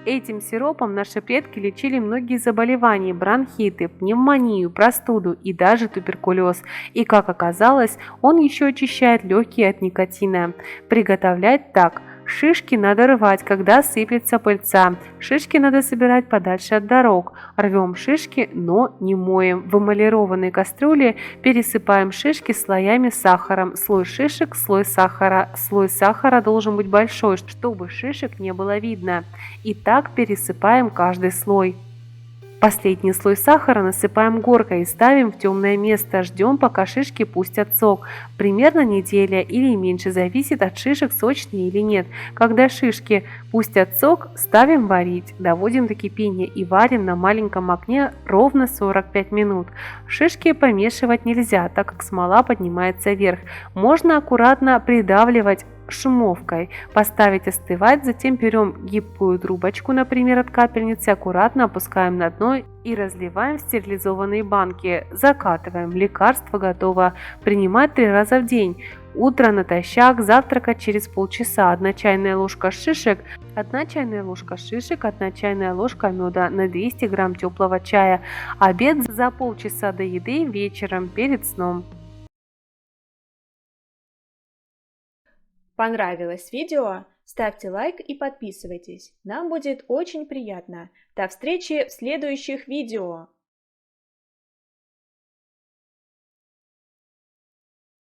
Этим сиропом наши предки лечили многие заболевания, бронхиты, пневмонию, простуду и даже туберкулез. И как оказалось, он еще очищает легкие от никотина. Приготовлять так. Шишки надо рвать, когда сыплется пыльца. Шишки надо собирать подальше от дорог. Рвем шишки, но не моем. В эмалированной кастрюле пересыпаем шишки слоями с сахаром. Слой шишек, слой сахара. Слой сахара должен быть большой, чтобы шишек не было видно. И так пересыпаем каждый слой. Последний слой сахара насыпаем горкой и ставим в темное место. Ждем, пока шишки пустят сок. Примерно неделя или меньше, зависит от шишек, сочные или нет. Когда шишки пустят сок, ставим варить. Доводим до кипения и варим на маленьком огне ровно 45 минут. Шишки помешивать нельзя, так как смола поднимается вверх. Можно аккуратно придавливать шумовкой, поставить остывать, затем берем гибкую трубочку, например, от капельницы, аккуратно опускаем на дно и разливаем в стерилизованные банки. Закатываем. Лекарство готово. Принимать 3 раза в день. Утро натощак, завтракать через полчаса. 1 чайная ложка шишек, 1 чайная ложка шишек, 1 чайная ложка меда на 200 грамм теплого чая. Обед за полчаса до еды вечером перед сном. Понравилось видео? Ставьте лайк и подписывайтесь. Нам будет очень приятно. До встречи в следующих видео!